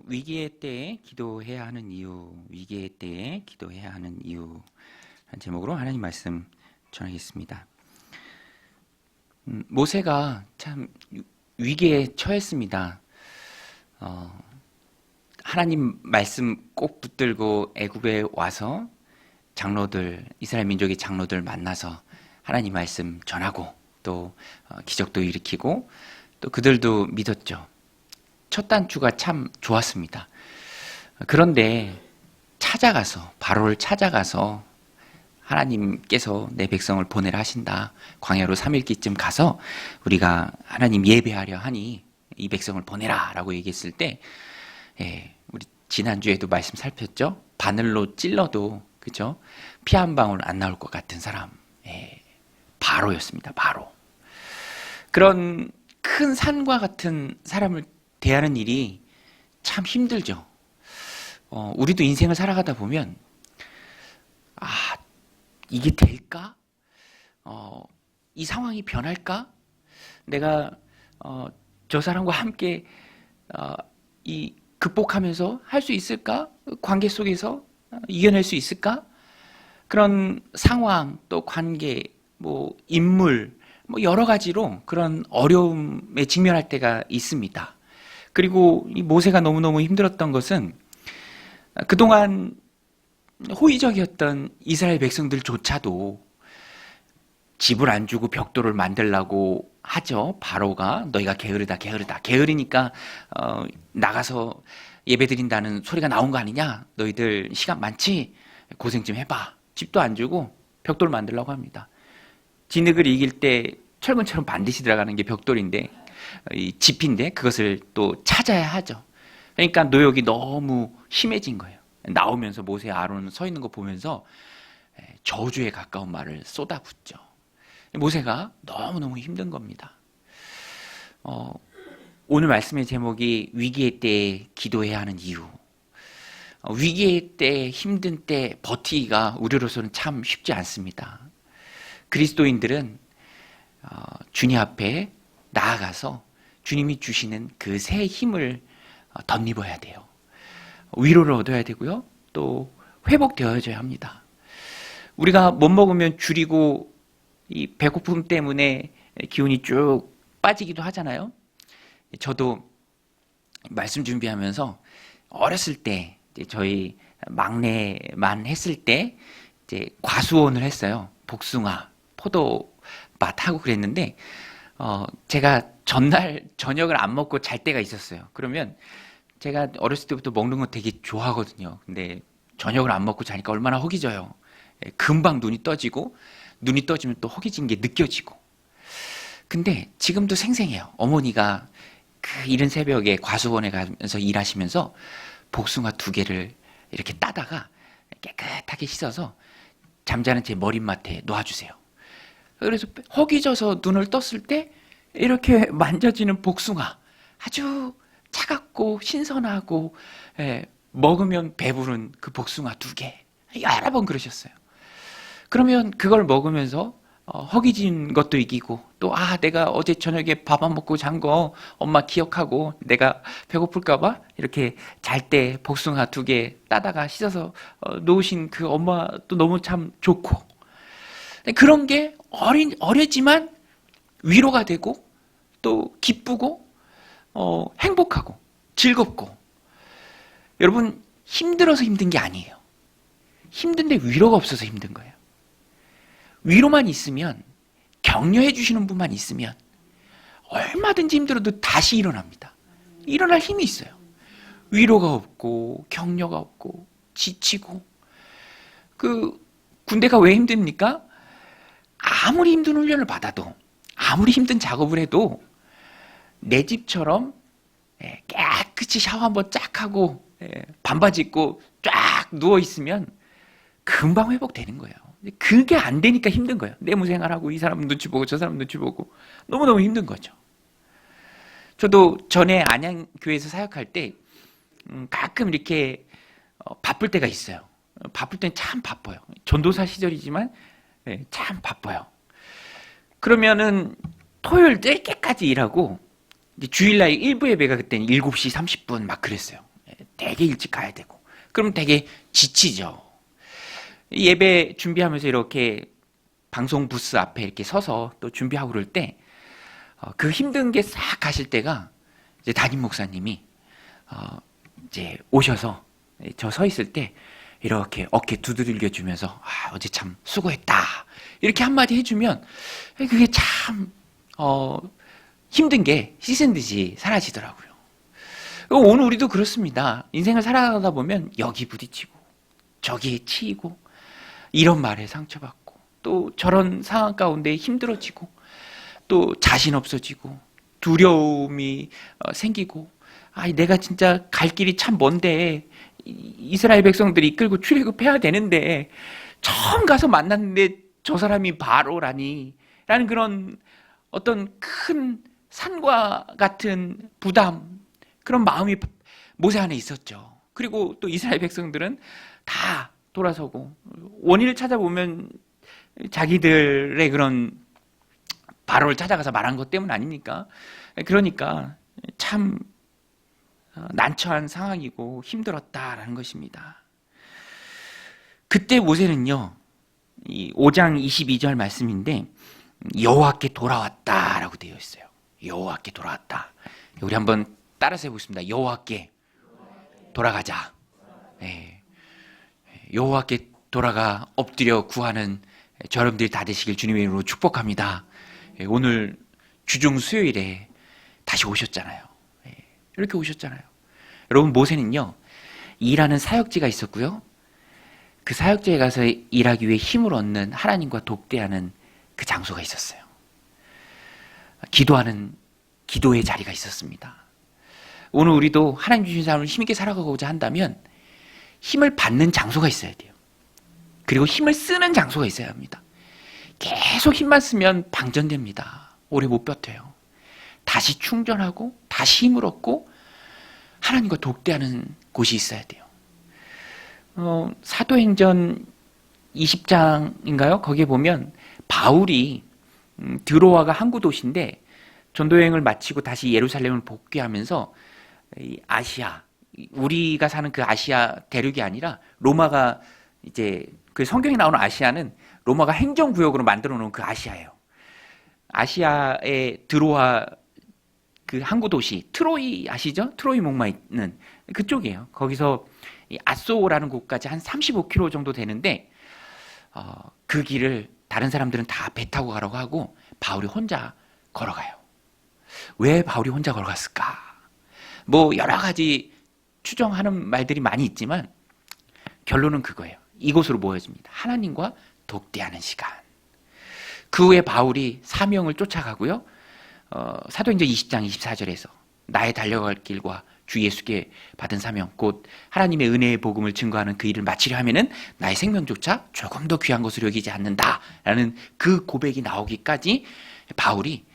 위기의 때에 기도해야 하는 이유, 위기의 때에 기도해야 하는 이유 한 제목으로 하나님 말씀 전하겠습니다. 모세가 참 위기에 처했습니다. 하나님 말씀 꼭 붙들고 애굽에 와서 장로들, 이스라엘 민족의 장로들 만나서 하나님 말씀 전하고 또 기적도 일으키고 또 그들도 믿었죠. 첫 단추가 참 좋았습니다. 그런데 바로를 찾아가서 하나님께서 내 백성을 보내라 하신다. 광야로 3일기쯤 가서 우리가 하나님 예배하려 하니 이 백성을 보내라 라고 얘기했을 때, 우리 지난주에도 말씀 살폈죠? 바늘로 찔러도, 그죠? 피 한 방울 안 나올 것 같은 사람. 바로였습니다. 바로. 그런 큰 산과 같은 사람을 대하는 일이 참 힘들죠. 우리도 인생을 살아가다 보면, 이게 될까? 이 상황이 변할까? 내가 저 사람과 함께 극복하면서 할 수 있을까? 관계 속에서 이겨낼 수 있을까? 그런 상황, 또 관계, 인물, 여러 가지로 그런 어려움에 직면할 때가 있습니다. 그리고 이 모세가 너무너무 힘들었던 것은 그동안 호의적이었던 이스라엘 백성들조차도 집을 안 주고 벽돌을 만들라고 하죠. 바로가 너희가 게으르다. 게으르니까 나가서 예배드린다는 소리가 나온 거 아니냐? 너희들 시간 많지? 고생 좀 해봐. 집도 안 주고 벽돌 만들라고 합니다. 진흙을 이길 때 철근처럼 반드시 들어가는 게 벽돌인데, 이 집인데 그것을 또 찾아야 하죠. 그러니까 노역이 너무 심해진 거예요. 나오면서 모세 아론은 서 있는 거 보면서 저주에 가까운 말을 쏟아붓죠. 모세가 너무너무 힘든 겁니다. 오늘 말씀의 제목이 위기의 때에 기도해야 하는 이유. 위기의 때, 힘든 때 버티기가 우리로서는 참 쉽지 않습니다. 그리스도인들은 주님 앞에 나아가서 주님이 주시는 그 새 힘을 덧입어야 돼요. 위로를 얻어야 되고요. 또 회복되어져야 합니다. 우리가 못 먹으면 줄이고 이 배고픔 때문에 기운이 쭉 빠지기도 하잖아요. 저도 말씀 준비하면서 어렸을 때 저희 막내만 했을 때 이제 과수원을 했어요. 복숭아, 포도밭 하고 그랬는데 제가 전날 저녁을 안 먹고 잘 때가 있었어요. 그러면 제가 어렸을 때부터 먹는 거 되게 좋아하거든요. 근데 저녁을 안 먹고 자니까 얼마나 허기져요. 금방 눈이 떠지고 눈이 떠지면 또 허기진 게 느껴지고. 근데 지금도 생생해요. 어머니가 그 이른 새벽에 과수원에 가면서 일하시면서 복숭아 2개를 이렇게 따다가 깨끗하게 씻어서 잠자는 제 머리맡에 놓아주세요. 그래서 허기져서 눈을 떴을 때 이렇게 만져지는 복숭아, 아주 차갑고 신선하고 먹으면 배부른 그 복숭아 2개 여러 번 그러셨어요. 그러면 그걸 먹으면서 허기진 것도 이기고 또 내가 어제 저녁에 밥 안 먹고 잔 거 엄마 기억하고 내가 배고플까 봐 이렇게 잘 때 복숭아 2개 따다가 씻어서 놓으신 그 엄마도 너무 참 좋고, 그런 게 어리지만 위로가 되고 또 기쁘고 행복하고 즐겁고. 여러분, 힘들어서 힘든 게 아니에요. 힘든데 위로가 없어서 힘든 거예요. 위로만 있으면, 격려해 주시는 분만 있으면 얼마든지 힘들어도 다시 일어납니다. 일어날 힘이 있어요. 위로가 없고 격려가 없고 지치고. 군대가 왜 힘듭니까? 아무리 힘든 훈련을 받아도, 아무리 힘든 작업을 해도 내 집처럼 깨끗이 샤워 한번 쫙 하고 반바지 입고 쫙 누워있으면 금방 회복되는 거예요. 그게 안 되니까 힘든 거예요. 내무생활하고 이 사람 눈치 보고 저 사람 눈치 보고 너무너무 힘든 거죠. 저도 전에 안양교회에서 사역할 때 가끔 이렇게 바쁠 때가 있어요. 바쁠 땐 참 바빠요. 전도사 시절이지만 참 바빠요. 그러면은 토요일 늦게까지 일하고, 이제 주일날 일부 예배가 그때는 7시 30분 막 그랬어요. 되게 일찍 가야 되고, 그럼 되게 지치죠. 예배 준비하면서 이렇게 방송 부스 앞에 이렇게 서서 또 준비하고 그럴 때, 그 힘든 게 싹 가실 때가 이제 담임 목사님이 이제 오셔서 저 서 있을 때 이렇게 어깨 두드려 주면서 어제 참 수고했다 이렇게 한마디 해주면 그게 참 힘든 게 씻은 듯이 사라지더라고요. 오늘 우리도 그렇습니다. 인생을 살아가다 보면 여기 부딪히고 저기에 치이고 이런 말에 상처받고 또 저런 상황 가운데 힘들어지고 또 자신 없어지고 두려움이 생기고 내가 진짜 갈 길이 참 먼데 이스라엘 백성들이 이끌고 출애굽해야 되는데 처음 가서 만났는데 저 사람이 바로라니 라는 그런 어떤 큰 산과 같은 부담, 그런 마음이 모세 안에 있었죠. 그리고 또 이스라엘 백성들은 다 돌아서고 원인을 찾아보면 자기들의 그런 바로를 찾아가서 말한 것 때문 아닙니까? 그러니까 참 난처한 상황이고 힘들었다라는 것입니다. 그때 모세는요, 이 5장 22절 말씀인데 여호와께 돌아왔다라고 되어 있어요. 여호와께 돌아왔다. 우리 한번 따라서 해보겠습니다. 여호와께 돌아가자. 네. 여호와께 돌아가 엎드려 구하는 여러분들이 다 되시길 주님의 이름으로 축복합니다. 오늘 주중 수요일에 다시 오셨잖아요. 이렇게 오셨잖아요. 여러분, 모세는요, 일하는 사역지가 있었고요, 그 사역지에 가서 일하기 위해 힘을 얻는 하나님과 독대하는 그 장소가 있었어요. 기도하는 기도의 자리가 있었습니다. 오늘 우리도 하나님 주신 삶을 힘있게 살아가고자 한다면 힘을 받는 장소가 있어야 돼요. 그리고 힘을 쓰는 장소가 있어야 합니다. 계속 힘만 쓰면 방전됩니다. 오래 못 버텨요. 다시 충전하고 다시 힘을 얻고 하나님과 독대하는 곳이 있어야 돼요. 사도행전 20장인가요? 거기에 보면 바울이 드로아가 항구 도시인데 전도여행을 마치고 다시 예루살렘을 복귀하면서 이 아시아, 우리가 사는 그 아시아 대륙이 아니라 로마가 이제 그 성경에 나오는 아시아는 로마가 행정구역으로 만들어 놓은 그 아시아예요. 아시아의 드로아 그 항구 도시 트로이 아시죠? 트로이 목마 있는 그쪽이에요. 거기서 이 아소라는 곳까지 한 35km 정도 되는데 그 길을 다른 사람들은 다 배 타고 가라고 하고 바울이 혼자 걸어가요. 왜 바울이 혼자 걸어갔을까? 뭐 여러 가지 추정하는 말들이 많이 있지만 결론은 그거예요. 이곳으로 모여집니다. 하나님과 독대하는 시간. 그 후에 바울이 사명을 쫓아가고요. 사도행전 20장 24절에서 나의 달려갈 길과 주 예수께 받은 사명, 곧 하나님의 은혜의 복음을 증거하는 그 일을 마치려 하면은 나의 생명조차 조금 더 귀한 것으로 여기지 않는다라는 그 고백이 나오기까지 바울이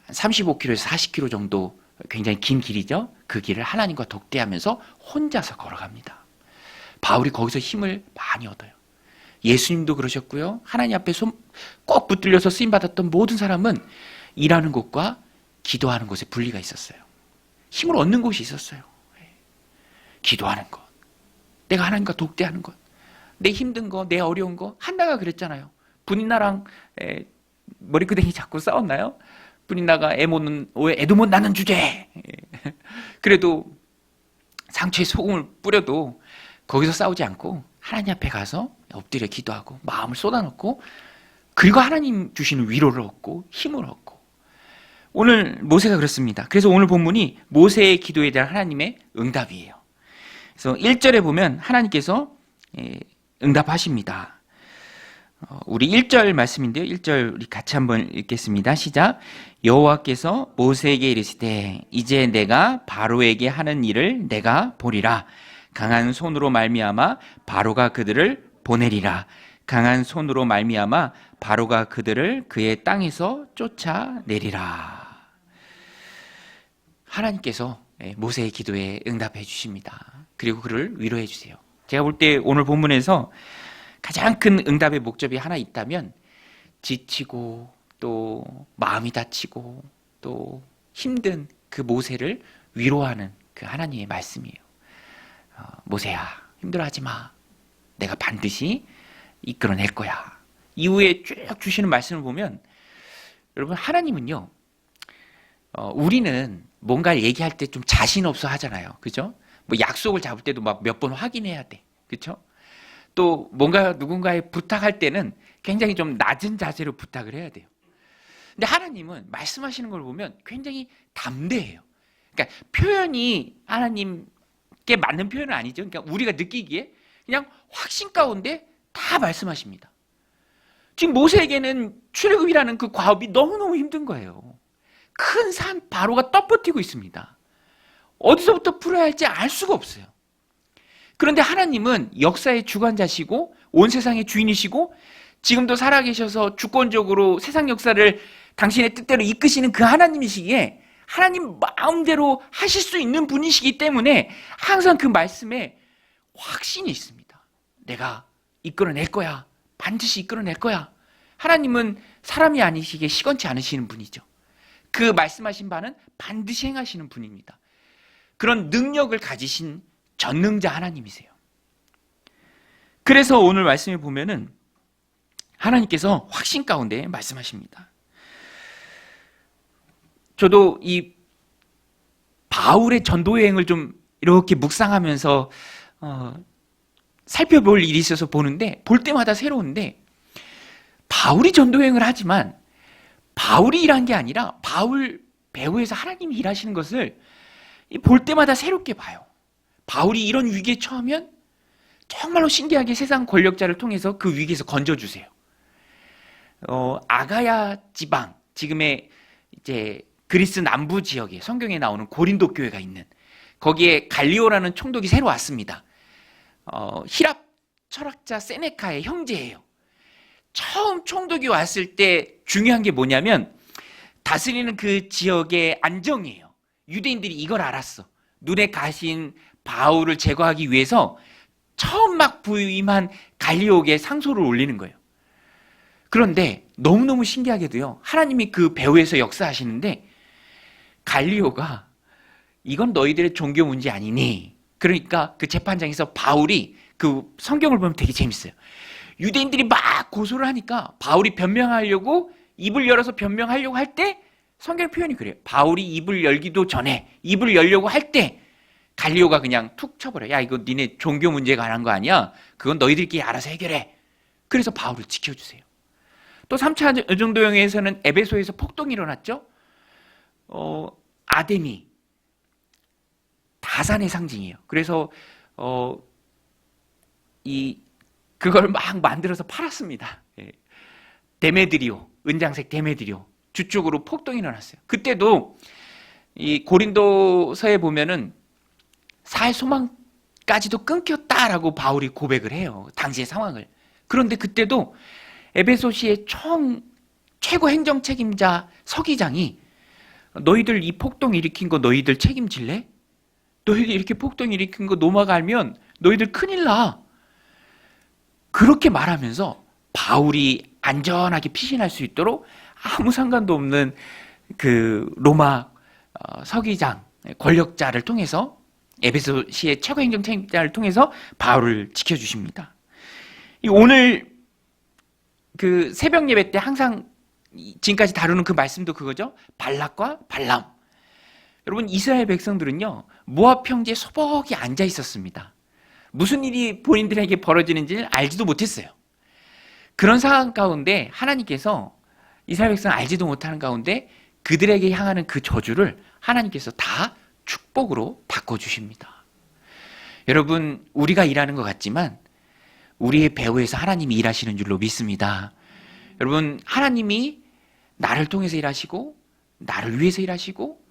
35km에서 40km 정도 굉장히 긴 길이죠. 그 길을 하나님과 독대하면서 혼자서 걸어갑니다. 바울이 거기서 힘을 많이 얻어요. 예수님도 그러셨고요. 하나님 앞에 꼭 붙들려서 쓰임받았던 모든 사람은 일하는 곳과 기도하는 곳에 분리가 있었어요. 힘을 얻는 곳이 있었어요. 기도하는 것, 내가 하나님과 독대하는 것, 내 힘든 거, 내 어려운 거. 한나가 그랬잖아요. 분인나랑 머리끄댕이 잡고 싸웠나요? 분인나가 애도 못 낳는 주제. 그래도 상처에 소금을 뿌려도 거기서 싸우지 않고 하나님 앞에 가서 엎드려 기도하고 마음을 쏟아놓고 그리고 하나님 주시는 위로를 얻고 힘을 얻고. 오늘 모세가 그렇습니다. 그래서 오늘 본문이 모세의 기도에 대한 하나님의 응답이에요. 그래서 1절에 보면 하나님께서 응답하십니다. 우리 1절 말씀인데요. 1절 우리 같이 한번 읽겠습니다. 시작. 여호와께서 모세에게 이르시되 이제 내가 바로에게 하는 일을 내가 보리라. 강한 손으로 말미암아 바로가 그들을 보내리라. 강한 손으로 말미암아 바로가 그들을 그의 땅에서 쫓아내리라. 하나님께서 모세의 기도에 응답해 주십니다. 그리고 그를 위로해 주세요. 제가 볼 때 오늘 본문에서 가장 큰 응답의 목적이 하나 있다면 지치고 또 마음이 다치고 또 힘든 그 모세를 위로하는 그 하나님의 말씀이에요. 모세야, 힘들어하지 마. 내가 반드시 이끌어낼 거야. 이후에 쭉 주시는 말씀을 보면, 여러분, 하나님은요, 우리는 뭔가를 얘기할 때 좀 자신 없어 하잖아요. 그죠? 뭐 약속을 잡을 때도 막 몇 번 확인해야 돼. 그죠? 또 뭔가 누군가에 부탁할 때는 굉장히 좀 낮은 자세로 부탁을 해야 돼요. 근데 하나님은 말씀하시는 걸 보면 굉장히 담대해요. 그러니까 표현이 하나님께 맞는 표현은 아니죠. 그러니까 우리가 느끼기에 그냥 확신 가운데 다 말씀하십니다. 지금 모세에게는 출애굽이라는 그 과업이 너무너무 힘든 거예요. 큰 산 바로가 떠버티고 있습니다. 어디서부터 풀어야 할지 알 수가 없어요. 그런데 하나님은 역사의 주관자시고 온 세상의 주인이시고 지금도 살아계셔서 주권적으로 세상 역사를 당신의 뜻대로 이끄시는 그 하나님이시기에 하나님 마음대로 하실 수 있는 분이시기 때문에 항상 그 말씀에 확신이 있습니다. 내가 이끌어낼 거야. 반드시 이끌어낼 거야. 하나님은 사람이 아니시기에 시건치 않으시는 분이죠. 그 말씀하신 바는 반드시 행하시는 분입니다. 그런 능력을 가지신 전능자 하나님이세요. 그래서 오늘 말씀에 보면은 하나님께서 확신 가운데 말씀하십니다. 저도 이 바울의 전도 여행을 좀 이렇게 묵상하면서 살펴볼 일이 있어서 보는데 볼 때마다 새로운데 바울이 전도 여행을 하지만 바울이 일한 게 아니라 바울 배후에서 하나님이 일하시는 것을 볼 때마다 새롭게 봐요. 바울이 이런 위기에 처하면 정말로 신기하게 세상 권력자를 통해서 그 위기에서 건져주세요. 아가야 지방, 지금의 이제 그리스 남부 지역에 성경에 나오는 고린도 교회가 있는 거기에 갈리오라는 총독이 새로 왔습니다. 히랍 철학자 세네카의 형제예요. 처음 총독이 왔을 때 중요한 게 뭐냐면 다스리는 그 지역의 안정이에요. 유대인들이 이걸 알았어. 눈에 가신 바울을 제거하기 위해서 처음 막 부임한 갈리오에게 상소를 올리는 거예요. 그런데 너무너무 신기하게도요. 하나님이 그 배후에서 역사하시는데 갈리오가 이건 너희들의 종교 문제 아니니? 그러니까 그 재판장에서 바울이 그 성경을 보면 되게 재밌어요. 유대인들이 막 고소를 하니까 바울이 변명하려고 입을 열어서 변명하려고 할 때 성경 표현이 그래요. 바울이 입을 열기도 전에 입을 열려고 할 때 갈리오가 그냥 툭 쳐버려. 야, 이거 니네 종교 문제가 관한 거 아니야? 그건 너희들끼리 알아서 해결해. 그래서 바울을 지켜주세요. 또 3차 전도여행에서는 에베소에서 폭동이 일어났죠. 아데미 다산의 상징이에요. 그래서 그걸 막 만들어서 팔았습니다. 데메드리오, 은장색 데메드리오 주쪽으로 폭동이 일어났어요. 그때도 이 고린도서에 보면은 살 소망까지도 끊겼다라고 바울이 고백을 해요. 당시의 상황을. 그런데 그때도 에베소시의 최고 행정 책임자 서기장이 너희들 이 폭동 일으킨 거 너희들 책임질래? 너희들 이렇게 폭동 일으킨 거 노마가 알면 너희들 큰일 나. 그렇게 말하면서 바울이 안전하게 피신할 수 있도록 아무 상관도 없는 그 로마 서기장 권력자를 통해서 에베소시의 최고 행정 책임자를 통해서 바울을 지켜주십니다. 오늘 그 새벽 예배 때 항상 지금까지 다루는 그 말씀도 그거죠. 발락과 발람. 여러분 이스라엘 백성들은요 모압 평지에 소복이 앉아 있었습니다. 무슨 일이 본인들에게 벌어지는지를 알지도 못했어요. 그런 상황 가운데 하나님께서 이스라엘 백성을 알지도 못하는 가운데 그들에게 향하는 그 저주를 하나님께서 다 축복으로 바꿔주십니다. 여러분 우리가 일하는 것 같지만 우리의 배후에서 하나님이 일하시는 줄로 믿습니다. 여러분 하나님이 나를 통해서 일하시고 나를 위해서 일하시고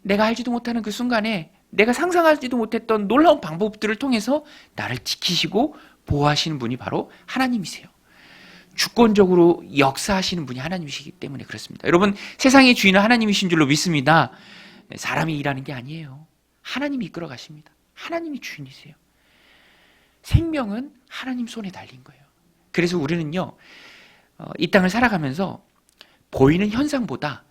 내가 알지도 못하는 그 순간에 내가 상상하지도 못했던 놀라운 방법들을 통해서 나를 지키시고 보호하시는 분이 바로 하나님이세요. 주권적으로 역사하시는 분이 하나님이시기 때문에 그렇습니다. 여러분 세상의 주인은 하나님이신 줄로 믿습니다. 사람이 일하는 게 아니에요. 하나님이 이끌어 가십니다. 하나님이 주인이세요. 생명은 하나님 손에 달린 거예요. 그래서 우리는요 이 땅을 살아가면서 보이는 현상보다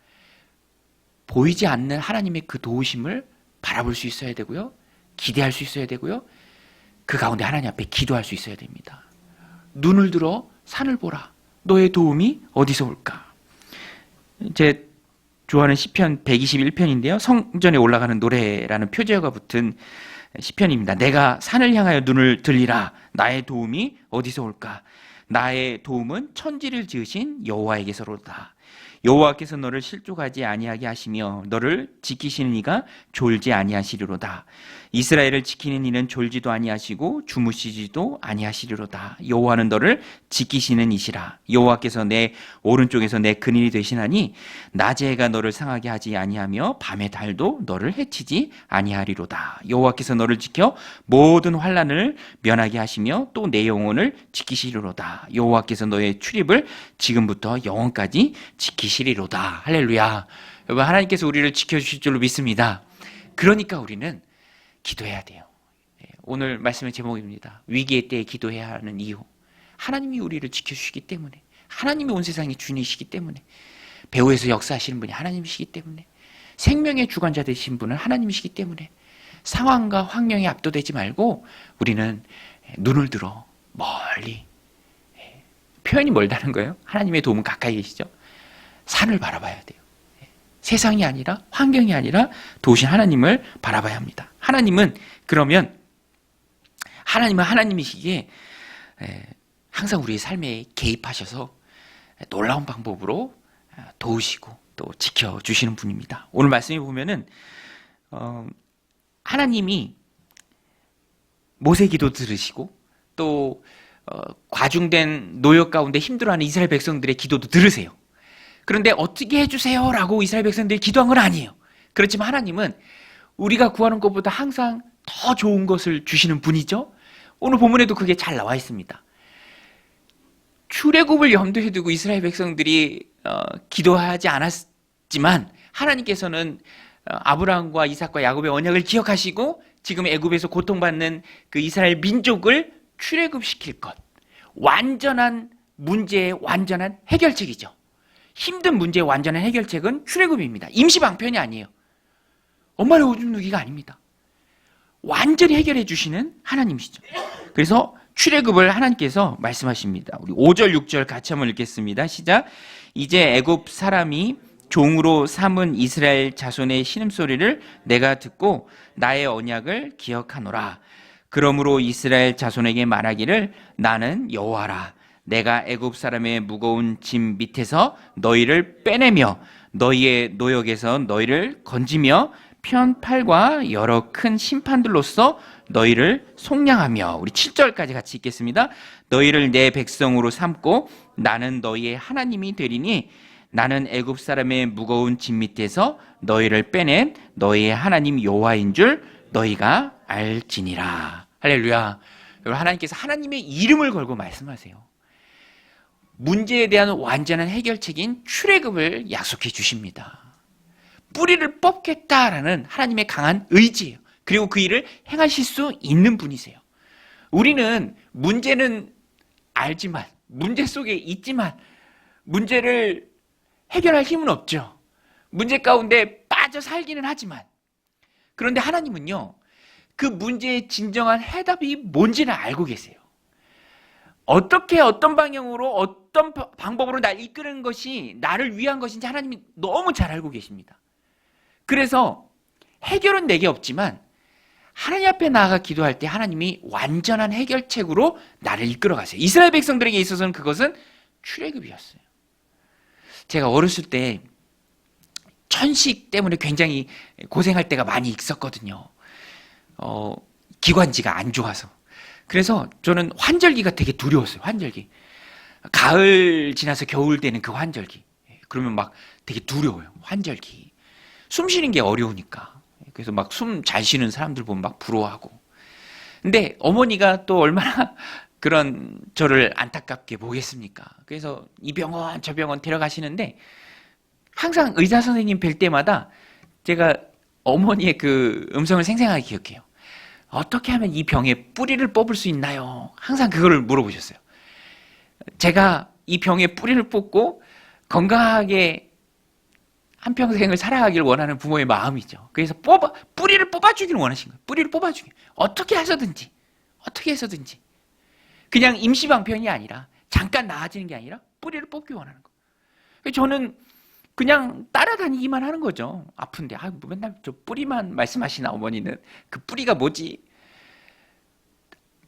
보이지 않는 하나님의 그 도우심을 바라볼 수 있어야 되고요. 기대할 수 있어야 되고요. 그 가운데 하나님 앞에 기도할 수 있어야 됩니다. 눈을 들어 산을 보라. 너의 도움이 어디서 올까? 제 좋아하는 시편 121편인데요. 성전에 올라가는 노래라는 표제어가 붙은 시편입니다. 내가 산을 향하여 눈을 들리라. 나의 도움이 어디서 올까? 나의 도움은 천지를 지으신 여호와에게서로다. 여호와께서 너를 실족하지 아니하게 하시며 너를 지키시는 이가 졸지 아니하시리로다. 이스라엘을 지키는 이는 졸지도 아니하시고 주무시지도 아니하시리로다. 여호와는 너를 지키시는 이시라. 여호와께서 내 오른쪽에서 내 근인이 되시나니 낮의 해가 너를 상하게 하지 아니하며 밤의 달도 너를 해치지 아니하리로다. 여호와께서 너를 지켜 모든 환난을 면하게 하시며 또 내 영혼을 지키시리로다. 여호와께서 너의 출입을 지금부터 영원까지 지키시리로다. 할렐루야. 여러분, 하나님께서 우리를 지켜주실 줄로 믿습니다. 그러니까 우리는 기도해야 돼요. 오늘 말씀의 제목입니다. 위기의 때에 기도해야 하는 이유. 하나님이 우리를 지켜주시기 때문에, 하나님이 온 세상의 주인이시기 때문에, 배후에서 역사하시는 분이 하나님이시기 때문에, 생명의 주관자 되신 분은 하나님이시기 때문에, 상황과 환경에 압도되지 말고 우리는 눈을 들어 멀리, 표현이 멀다는 거예요. 하나님의 도움은 가까이 계시죠. 산을 바라봐야 돼요. 세상이 아니라, 환경이 아니라 도우신 하나님을 바라봐야 합니다. 하나님은 그러면 하나님은 하나님이시기에 항상 우리의 삶에 개입하셔서 놀라운 방법으로 도우시고 또 지켜주시는 분입니다. 오늘 말씀에 보면은 하나님이 모세 기도 들으시고 또 과중된 노역 가운데 힘들어하는 이스라엘 백성들의 기도도 들으세요. 그런데 어떻게 해주세요 라고 이스라엘 백성들이 기도한 건 아니에요. 그렇지만 하나님은 우리가 구하는 것보다 항상 더 좋은 것을 주시는 분이죠. 오늘 본문에도 그게 잘 나와 있습니다. 출애굽을 염두에 두고 이스라엘 백성들이 기도하지 않았지만 하나님께서는 아브라함과 이삭과 야곱의 언약을 기억하시고 지금 애굽에서 고통받는 그 이스라엘 민족을 출애굽시킬 것. 완전한 문제의 완전한 해결책이죠. 힘든 문제의 완전한 해결책은 출애굽입니다. 임시 방편이 아니에요. 엄마의 오줌 누기가 아닙니다. 완전히 해결해 주시는 하나님이시죠. 그래서 출애굽을 하나님께서 말씀하십니다. 우리 5절 6절 같이 한번 읽겠습니다. 시작. 이제 애굽 사람이 종으로 삼은 이스라엘 자손의 신음소리를 내가 듣고 나의 언약을 기억하노라. 그러므로 이스라엘 자손에게 말하기를 나는 여호와라. 내가 애굽 사람의 무거운 짐 밑에서 너희를 빼내며 너희의 노역에서 너희를 건지며 편팔과 여러 큰 심판들로서 너희를 속량하며, 우리 7절까지 같이 읽겠습니다. 너희를 내 백성으로 삼고 나는 너희의 하나님이 되리니 나는 애굽 사람의 무거운 짐 밑에서 너희를 빼낸 너희의 하나님 여호와인 줄 너희가 알지니라. 할렐루야. 여러분, 하나님께서 하나님의 이름을 걸고 말씀하세요. 문제에 대한 완전한 해결책인 출애굽을 약속해 주십니다. 뿌리를 뽑겠다라는 하나님의 강한 의지예요. 그리고 그 일을 행하실 수 있는 분이세요. 우리는 문제는 알지만, 문제 속에 있지만 문제를 해결할 힘은 없죠. 문제 가운데 빠져 살기는 하지만, 그런데 하나님은요, 그 문제의 진정한 해답이 뭔지는 알고 계세요. 어떻게, 어떤 방향으로, 어떤 방법으로 날 이끄는 것이 나를 위한 것인지 하나님이 너무 잘 알고 계십니다. 그래서 해결은 내게 없지만 하나님 앞에 나아가 기도할 때 하나님이 완전한 해결책으로 나를 이끌어 가세요. 이스라엘 백성들에게 있어서는 그것은 출애굽이었어요. 제가 어렸을 때 천식 때문에 굉장히 고생할 때가 많이 있었거든요. 기관지가 안 좋아서. 그래서 저는 환절기가 되게 두려웠어요. 환절기. 가을 지나서 겨울 되는 그 환절기. 그러면 막 되게 두려워요. 환절기. 숨 쉬는 게 어려우니까. 그래서 막 숨 잘 쉬는 사람들 보면 막 부러워하고. 근데 어머니가 또 얼마나 그런 저를 안타깝게 보겠습니까? 그래서 이 병원 저 병원 데려가시는데 항상 의사 선생님 뵐 때마다 제가 어머니의 그 음성을 생생하게 기억해요. 어떻게 하면 이 병의 뿌리를 뽑을 수 있나요? 항상 그거를 물어보셨어요. 제가 이 병의 뿌리를 뽑고 건강하게 한평생을 살아가길 원하는 부모의 마음이죠. 그래서 뿌리를 뽑아주길 원하신 거예요. 뿌리를 뽑아주길. 어떻게 하셔든지. 어떻게 해서든지. 그냥 임시방편이 아니라 잠깐 나아지는 게 아니라 뿌리를 뽑기 원하는 거. 저는 그냥 따라다니기만 하는 거죠. 아픈데 뭐 맨날 저 뿌리만 말씀하시나 어머니는. 그 뿌리가 뭐지?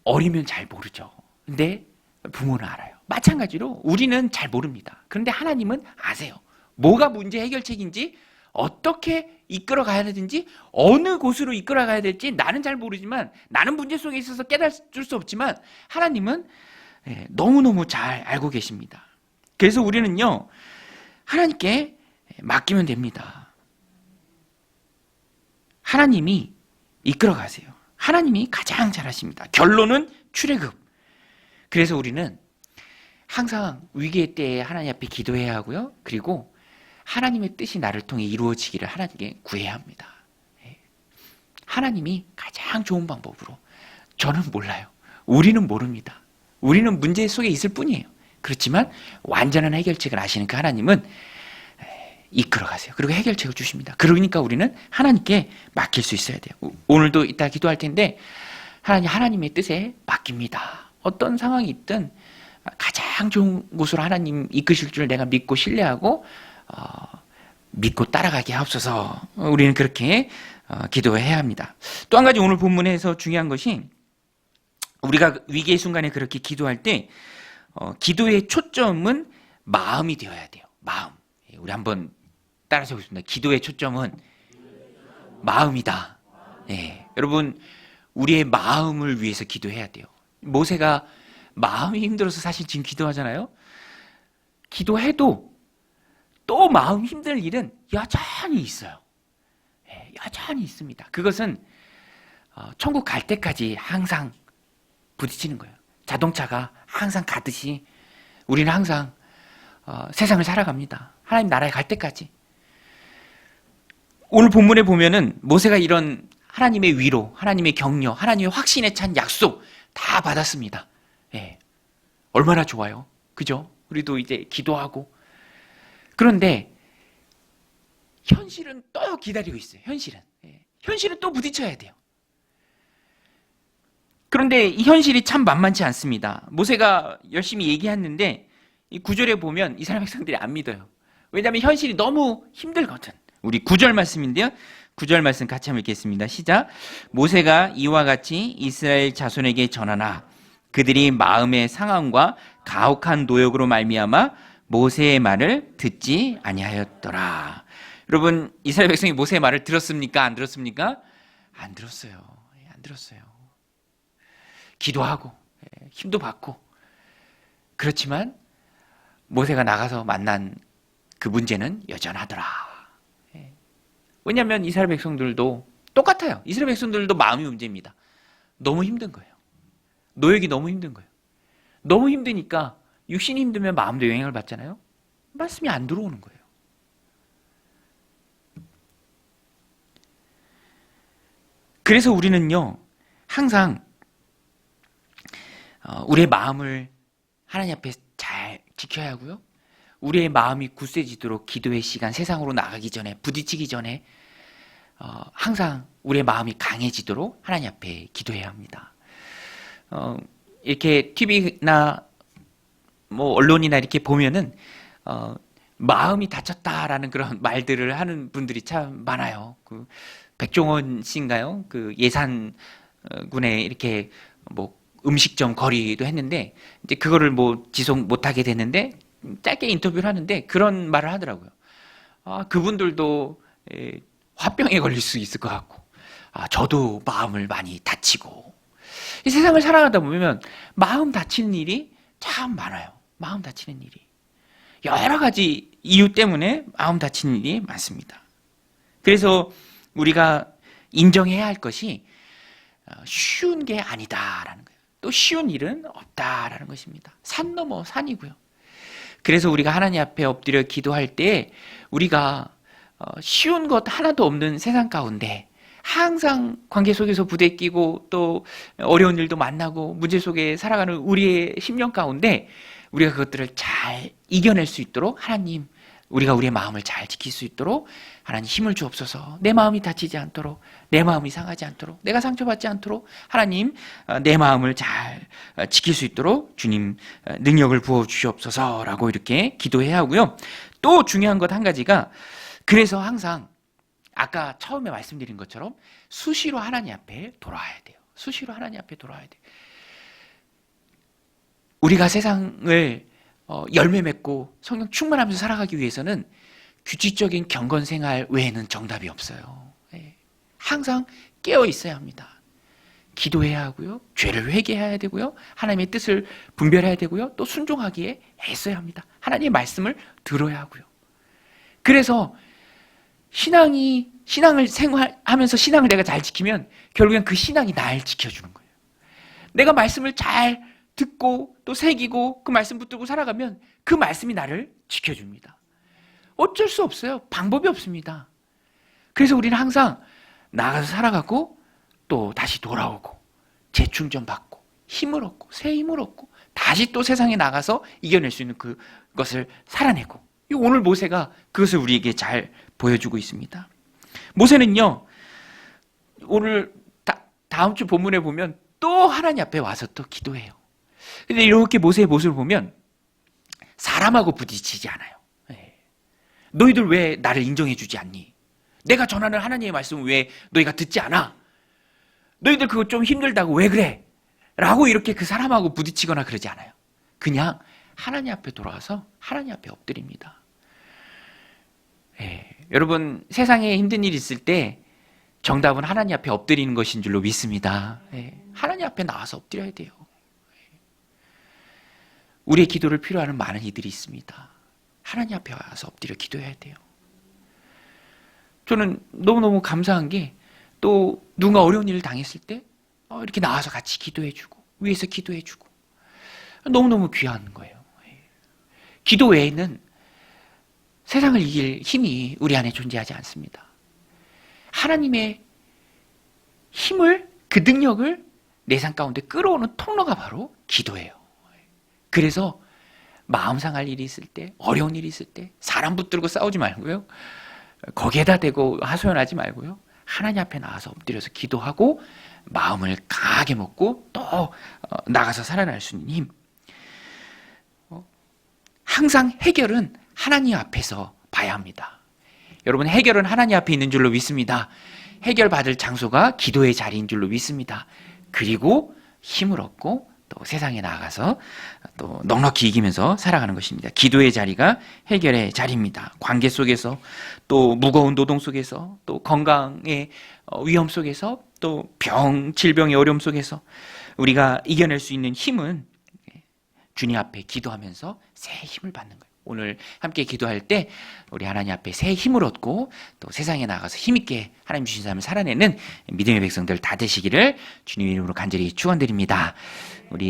어리면 잘 모르죠. 근데 부모는 알아요. 마찬가지로 우리는 잘 모릅니다. 그런데 하나님은 아세요. 뭐가 문제 해결책인지, 어떻게 이끌어 가야 되는지, 어느 곳으로 이끌어 가야 될지 나는 잘 모르지만, 나는 문제 속에 있어서 깨달을 수 없지만 하나님은 너무너무 잘 알고 계십니다. 그래서 우리는요, 하나님께 맡기면 됩니다. 하나님이 이끌어 가세요. 하나님이 가장 잘하십니다. 결론은 출애굽. 그래서 우리는 항상 위기의 때에 하나님 앞에 기도해야 하고요. 그리고 하나님의 뜻이 나를 통해 이루어지기를 하나님께 구해야 합니다. 하나님이 가장 좋은 방법으로, 저는 몰라요. 우리는 모릅니다. 우리는 문제 속에 있을 뿐이에요. 그렇지만 완전한 해결책을 아시는 그 하나님은 이끌어 가세요. 그리고 해결책을 주십니다. 그러니까 우리는 하나님께 맡길 수 있어야 돼요. 오늘도 이따 기도할 텐데 하나님의 뜻에 맡깁니다. 어떤 상황이 있든 가장 좋은 곳으로 하나님 이끄실 줄 내가 믿고 신뢰하고 믿고 따라가게 하옵소서. 우리는 그렇게 기도해야 합니다. 또 한 가지 오늘 본문에서 중요한 것이, 우리가 위기의 순간에 그렇게 기도할 때 기도의 초점은 마음이 되어야 돼요. 마음. 우리 한번 따라서 보겠습니다. 기도의 초점은 마음이다. 네. 여러분, 우리의 마음을 위해서 기도해야 돼요. 모세가 마음이 힘들어서 사실 지금 기도하잖아요. 기도해도 또 마음 힘들 일은 여전히 있어요. 네, 여전히 있습니다. 그것은 천국 갈 때까지 항상 부딪히는 거예요. 자동차가 항상 가듯이 우리는 항상 세상을 살아갑니다. 하나님 나라에 갈 때까지. 오늘 본문에 보면은 모세가 이런 하나님의 위로, 하나님의 격려, 하나님의 확신에 찬 약속 다 받았습니다. 예. 얼마나 좋아요. 그죠? 우리도 이제 기도하고. 그런데 현실은 또 기다리고 있어요. 현실은. 예. 현실은 또 부딪혀야 돼요. 그런데 이 현실이 참 만만치 않습니다. 모세가 열심히 얘기했는데 이 9절에 보면 이스라엘 백성들이 안 믿어요. 왜냐하면 현실이 너무 힘들거든. 우리 9절 말씀인데요. 9절 말씀 같이 한번 읽겠습니다. 시작. 모세가 이와 같이 이스라엘 자손에게 전하나 그들이 마음의 상함과 가혹한 노역으로 말미암아 모세의 말을 듣지 아니하였더라. 여러분, 이스라엘 백성이 모세의 말을 들었습니까? 안 들었습니까? 안 들었어요. 안 들었어요. 기도하고 힘도 받고, 그렇지만 모세가 나가서 만난 그 문제는 여전하더라. 왜냐하면 이스라엘 백성들도 똑같아요. 이스라엘 백성들도 마음이 문제입니다. 너무 힘든 거예요. 노역이 너무 힘든 거예요. 너무 힘드니까 육신이 힘들면 마음도 영향을 받잖아요. 말씀이 안 들어오는 거예요. 그래서 우리는요, 항상 우리의 마음을 하나님 앞에 잘 지켜야 하고요. 우리의 마음이 굳세지도록 기도의 시간, 세상으로 나가기 전에, 부딪히기 전에 항상 우리의 마음이 강해지도록 하나님 앞에 기도해야 합니다. 이렇게 TV나 뭐 언론이나 이렇게 보면은 마음이 다쳤다라는 그런 말들을 하는 분들이 참 많아요. 그 백종원 씨인가요? 그 예산군에 이렇게 뭐 음식점 거리도 했는데 이제 그거를 뭐 지속 못하게 됐는데 짧게 인터뷰를 하는데 그런 말을 하더라고요. 그분들도 화병에 걸릴 수 있을 것 같고, 저도 마음을 많이 다치고. 이 세상을 살아가다 보면 마음 다치는 일이 참 많아요. 마음 다치는 일이. 여러 가지 이유 때문에 마음 다치는 일이 많습니다. 그래서 우리가 인정해야 할 것이 쉬운 게 아니다라는 거예요. 또 쉬운 일은 없다라는 것입니다. 산 넘어 산이고요. 그래서 우리가 하나님 앞에 엎드려 기도할 때 우리가 쉬운 것 하나도 없는 세상 가운데 항상 관계 속에서 부대끼고 또 어려운 일도 만나고 문제 속에 살아가는 우리의 심령 가운데 우리가 그것들을 잘 이겨낼 수 있도록 하나님 우리가 우리의 마음을 잘 지킬 수 있도록 하나님 힘을 주옵소서. 내 마음이 다치지 않도록, 내 마음이 상하지 않도록, 내가 상처받지 않도록 하나님 내 마음을 잘 지킬 수 있도록 주님 능력을 부어주시옵소서라고 이렇게 기도해야 하고요. 또 중요한 것 한 가지가, 그래서 항상 아까 처음에 말씀드린 것처럼 수시로 하나님 앞에 돌아와야 돼요. 수시로 하나님 앞에 돌아와야 돼요. 우리가 세상을 열매 맺고 성령 충만하면서 살아가기 위해서는 규칙적인 경건 생활 외에는 정답이 없어요. 항상 깨어 있어야 합니다. 기도해야 하고요. 죄를 회개해야 되고요. 하나님의 뜻을 분별해야 되고요. 또 순종하기에 애써야 합니다. 하나님의 말씀을 들어야 하고요. 그래서 신앙을 생활하면서 신앙을 내가 잘 지키면 결국엔 그 신앙이 날 지켜주는 거예요. 내가 말씀을 잘 듣고 또 새기고 그 말씀 붙들고 살아가면 그 말씀이 나를 지켜줍니다. 어쩔 수 없어요. 방법이 없습니다. 그래서 우리는 항상 나가서 살아가고 또 다시 돌아오고 재충전 받고 힘을 얻고 새 힘을 얻고 다시 또 세상에 나가서 이겨낼 수 있는 그것을 살아내고, 오늘 모세가 그것을 우리에게 잘 보여주고 있습니다. 모세는요, 오늘 다음 주 본문에 보면 또 하나님 앞에 와서 또 기도해요. 근데 이렇게 모세의 모습을 보면 사람하고 부딪히지 않아요. 너희들 왜 나를 인정해 주지 않니? 내가 전하는 하나님의 말씀을 왜 너희가 듣지 않아? 너희들 그거 좀 힘들다고 왜 그래? 라고 이렇게 그 사람하고 부딪히거나 그러지 않아요. 그냥 하나님 앞에 돌아와서 하나님 앞에 엎드립니다. 여러분, 세상에 힘든 일이 있을 때 정답은 하나님 앞에 엎드리는 것인 줄로 믿습니다. 하나님 앞에 나와서 엎드려야 돼요. 우리의 기도를 필요하는 많은 이들이 있습니다. 하나님 앞에 와서 엎드려 기도해야 돼요. 저는 너무너무 감사한 게, 또 누군가 어려운 일을 당했을 때 이렇게 나와서 같이 기도해주고 위에서 기도해주고 너무너무 귀한 거예요. 기도 외에는 세상을 이길 힘이 우리 안에 존재하지 않습니다. 하나님의 힘을, 그 능력을 내 삶 가운데 끌어오는 통로가 바로 기도예요. 그래서 마음 상할 일이 있을 때, 어려운 일이 있을 때 사람 붙들고 싸우지 말고요, 거기에다 대고 하소연하지 말고요, 하나님 앞에 나와서 엎드려서 기도하고 마음을 강하게 먹고 또 나가서 살아날 수 있는 힘. 항상 해결은 하나님 앞에서 봐야 합니다. 여러분, 해결은 하나님 앞에 있는 줄로 믿습니다. 해결받을 장소가 기도의 자리인 줄로 믿습니다. 그리고 힘을 얻고 또 세상에 나가서 또 넉넉히 이기면서 살아가는 것입니다. 기도의 자리가 해결의 자리입니다. 관계 속에서, 또 무거운 노동 속에서, 또 건강의 위험 속에서, 또 질병의 어려움 속에서 우리가 이겨낼 수 있는 힘은 주님 앞에 기도하면서 새 힘을 받는 거예요. 오늘 함께 기도할 때 우리 하나님 앞에 새 힘을 얻고 또 세상에 나가서 힘있게 하나님 주신 삶을 살아내는 믿음의 백성들 다 되시기를 주님 이름으로 간절히 축원드립니다. 우리